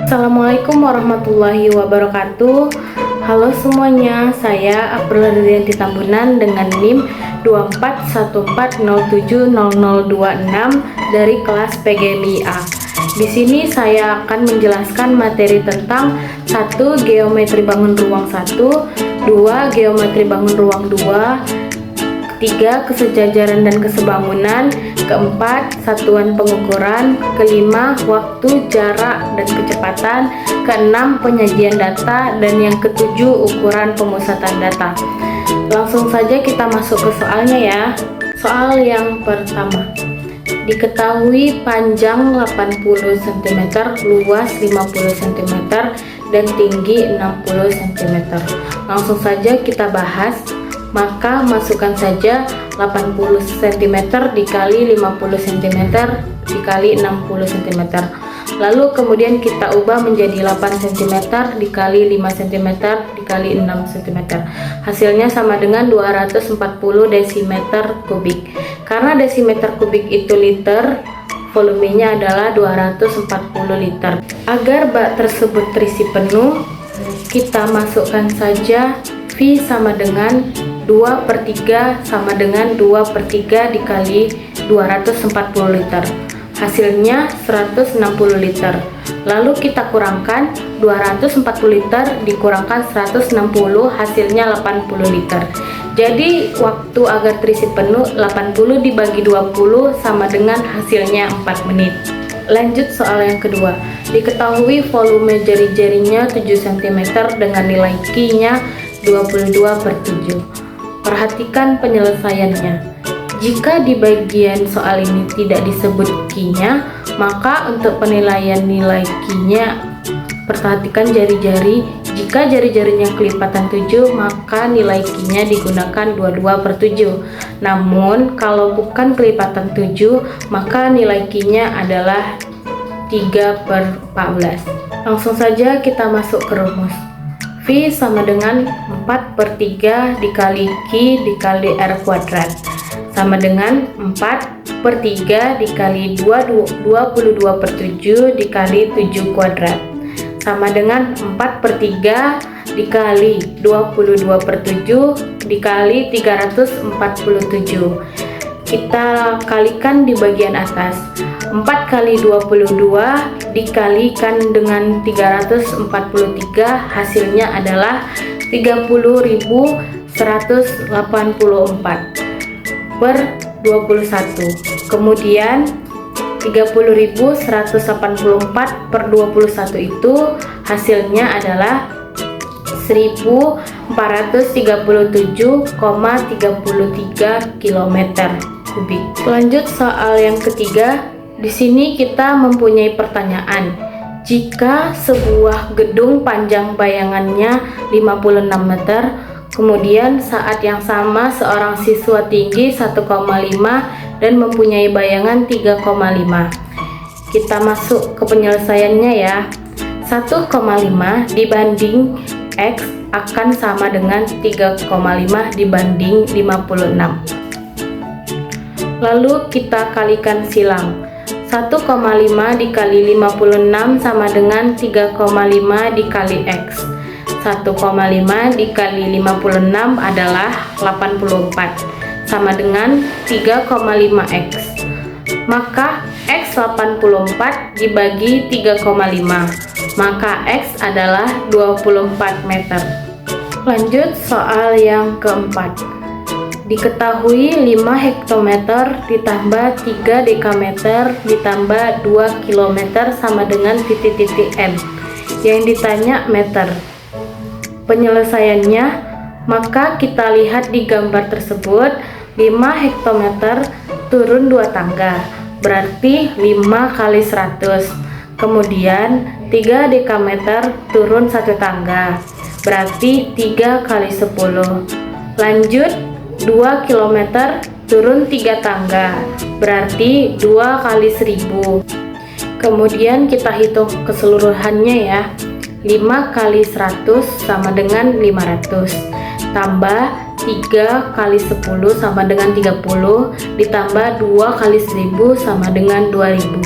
Assalamualaikum warahmatullahi wabarakatuh. Halo semuanya, saya April Rianti Tambunan dengan NIM 2414070026 dari kelas PGMIA. Di sini saya akan menjelaskan materi tentang 1. Geometri bangun ruang 1, 2. Geometri bangun ruang 2, 3. Kesejajaran dan kesebangunan, 4. Satuan pengukuran, 5. Waktu, jarak, dan kecepatan, 6. Penyajian data, dan yang 7. Ukuran pemusatan data. Langsung saja kita masuk ke soalnya ya. Soal yang pertama, diketahui panjang 80 cm, luas 50 cm, dan tinggi 60 cm. Langsung saja kita bahas. Maka masukkan saja 80 cm dikali 50 cm dikali 60 cm. Lalu kemudian kita ubah menjadi 8 cm dikali 5 cm dikali 6 cm. Hasilnya sama dengan 240 desimeter kubik. Karena desimeter kubik itu liter, volumenya adalah 240 liter. Agar bak tersebut terisi penuh, kita masukkan saja V sama dengan 2/3 sama dengan 2/3 dikali 240 liter. Hasilnya 160 liter. Lalu kita kurangkan 240 liter dikurangkan 160, hasilnya 80 liter. Jadi waktu agar terisi penuh 80 dibagi 20 sama dengan hasilnya 4 menit. Lanjut soal yang kedua. Diketahui volume jari-jarinya 7 cm dengan nilai Q-nya 22/7. Perhatikan penyelesaiannya. Jika di bagian soal ini tidak disebut Q-nya, maka untuk penilaian nilai Q-nya perhatikan jari-jari. Jika jari-jarinya kelipatan 7, maka nilai Q-nya digunakan 22/7. Namun kalau bukan kelipatan 7, maka nilai Q-nya adalah 3/14. Langsung saja kita masuk ke rumus. V sama dengan 4/3 dikali Q dikali R kuadrat sama dengan 4/3 dikali 22/7 dikali 7 kuadrat sama dengan 4/3 dikali 22/7 dikali 347. Kita kalikan di bagian atas. 4 kali 22 dikalikan dengan 343, hasilnya adalah 30.184/21. Kemudian 30.184/21 itu hasilnya adalah 1437,33 km kubik. Lanjut soal yang ketiga. Di sini kita mempunyai pertanyaan. Jika sebuah gedung panjang bayangannya 56 meter, kemudian saat yang sama seorang siswa tinggi 1,5 dan mempunyai bayangan 3,5. Kita masuk ke penyelesaiannya ya. 1,5 dibanding X akan sama dengan 3,5 dibanding 56. Lalu kita kalikan silang. 1,5 dikali 56 sama dengan 3,5 dikali X. 1,5 dikali 56 adalah 84 sama dengan 3,5X. Maka X 84 dibagi 3,5, maka X adalah 24 meter. Lanjut soal yang keempat. Diketahui 5 hektometer ditambah 3 dekameter ditambah 2 kilometer sama dengan titik-titik M. Yang ditanya meter. Penyelesaiannya, maka kita lihat di gambar tersebut, 5 hektometer turun 2 tangga, berarti 5 kali 100. Kemudian 3 dekameter turun 1 tangga, berarti 3 kali 10. Lanjut 2 km turun 3 tangga, berarti 2 kali 1000. Kemudian kita hitung keseluruhannya ya. 5 kali 100 sama dengan 500, tambah 3 kali 10 sama dengan 30, ditambah 2 kali 1000 sama dengan 2000.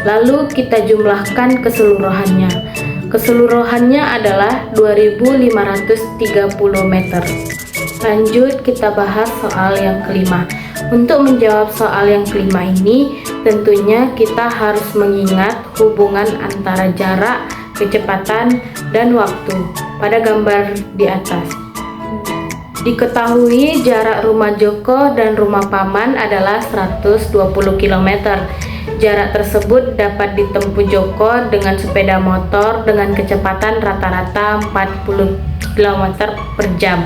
Lalu kita jumlahkan keseluruhannya. Keseluruhannya adalah 2530 meter. Lanjut kita bahas soal yang kelima. Untuk menjawab soal yang kelima ini, tentunya kita harus mengingat hubungan antara jarak, kecepatan, dan waktu pada gambar di atas. Diketahui jarak rumah Joko dan rumah Paman adalah 120 km. Jarak tersebut dapat ditempuh Joko dengan sepeda motor dengan kecepatan rata-rata 40 km per jam.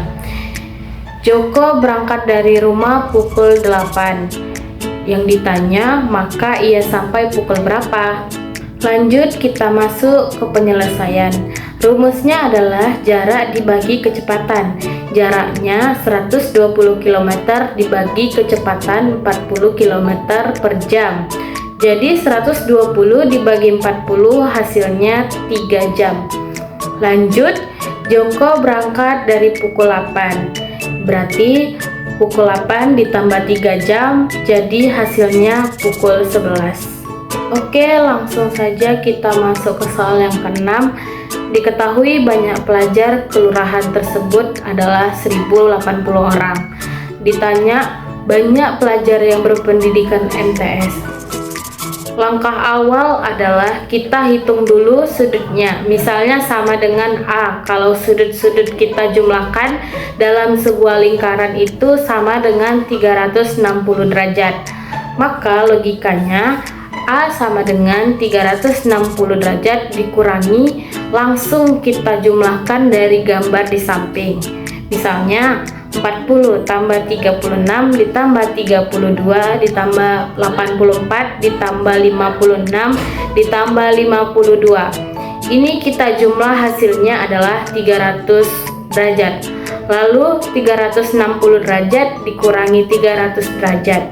Joko berangkat dari rumah pukul 8. Yang ditanya, maka ia sampai pukul berapa? Lanjut kita masuk ke penyelesaian. Rumusnya adalah jarak dibagi kecepatan. Jaraknya 120 km dibagi kecepatan 40 km per jam. Jadi 120 dibagi 40 hasilnya 3 jam. Lanjut, Joko berangkat dari pukul 8. Berarti pukul 8 ditambah 3 jam, jadi hasilnya pukul 11. Oke, langsung saja kita masuk ke soal yang keenam. Diketahui banyak pelajar kelurahan tersebut adalah 1080 orang. Ditanya, banyak pelajar yang berpendidikan MTS. Langkah awal adalah kita hitung dulu sudutnya. Misalnya sama dengan A. Kalau sudut-sudut kita jumlahkan dalam sebuah lingkaran itu sama dengan 360 derajat. Maka logikanya A sama dengan 360 derajat dikurangi, langsung kita jumlahkan dari gambar di samping. Misalnya 40 tambah 36 ditambah 32 ditambah 84 ditambah 56 ditambah 52. Ini kita jumlah hasilnya adalah 300 derajat. Lalu 360 derajat dikurangi 300 derajat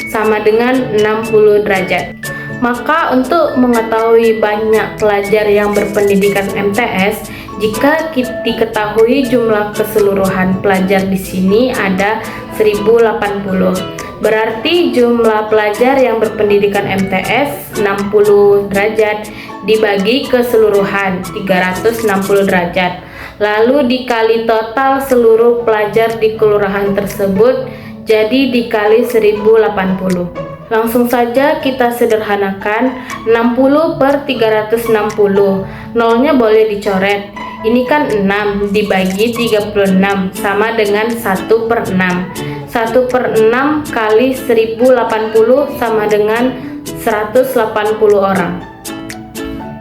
sama dengan 60 derajat. Maka untuk mengetahui banyak pelajar yang berpendidikan MTS, jika diketahui jumlah keseluruhan pelajar di sini ada 1080. Berarti jumlah pelajar yang berpendidikan MTS 60 derajat dibagi keseluruhan 360 derajat. Lalu dikali total seluruh pelajar di kelurahan tersebut, jadi dikali 1080. Langsung saja kita sederhanakan. 60 per 360, nolnya boleh dicoret. Ini kan 6 dibagi 36 sama dengan 1 per 6. 1 per 6 kali 1080 sama dengan 180 orang.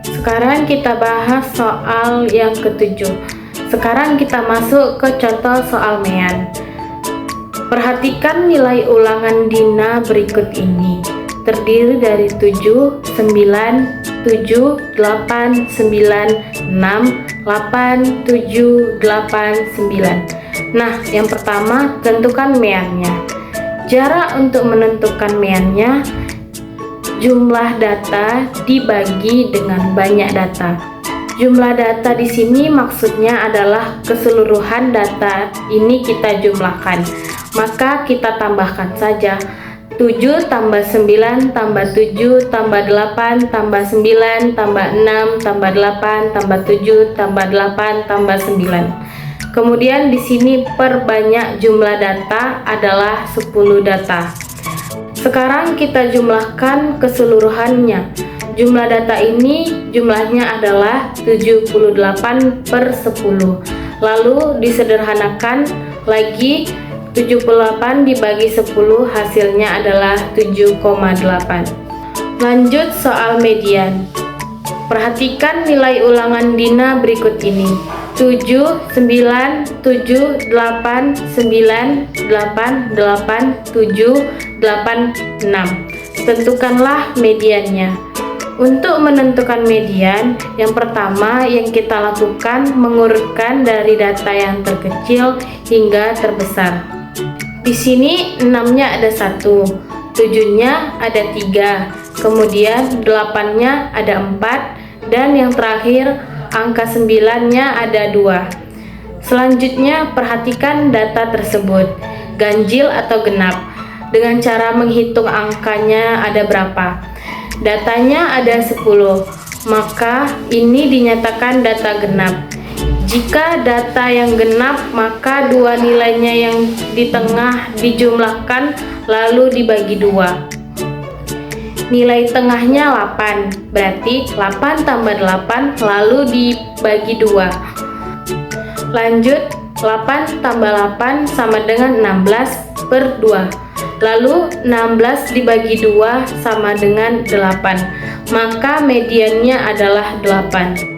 Sekarang kita bahas soal yang ketujuh. Sekarang kita masuk ke contoh soal mean. Perhatikan nilai ulangan Dina berikut ini. Terdiri dari 7, 9, 7, 8, 9, 6, 8, 7, 8, 9. Nah, yang pertama tentukan meannya. Jarak untuk menentukan meannya, jumlah data dibagi dengan banyak data. Jumlah data di sini maksudnya adalah keseluruhan data ini kita jumlahkan. Maka kita tambahkan saja 7 tambah 9 tambah 7 tambah 8 tambah 9 tambah 6 tambah 8 tambah 7 tambah 8 tambah 9. Kemudian di sini perbanyak jumlah data adalah 10 data. Sekarang kita jumlahkan keseluruhannya. Jumlah data ini jumlahnya adalah 78 per 10. Lalu disederhanakan lagi, 78 dibagi 10 hasilnya adalah 7,8. Lanjut soal median. Perhatikan nilai ulangan Dina berikut ini. 7, 9, 7, 8, 9, 8, 8, 7, 8, 6. Tentukanlah mediannya. Untuk menentukan median, yang pertama yang kita lakukan mengurutkan dari data yang terkecil hingga terbesar. Di sini 6-nya ada 1, 7-nya ada 3, kemudian 8-nya ada 4, dan yang terakhir angka 9-nya ada 2. Selanjutnya perhatikan data tersebut, ganjil atau genap. Dengan cara menghitung angkanya ada berapa. Datanya ada 10, maka ini dinyatakan data genap. Jika data yang genap, maka dua nilainya yang di tengah dijumlahkan lalu dibagi 2. Nilai tengahnya 8, berarti 8 tambah 8 lalu dibagi 2. Lanjut, 8 tambah 8 sama dengan 16/2. Lalu 16 dibagi 2 sama dengan 8. Maka mediannya adalah 8.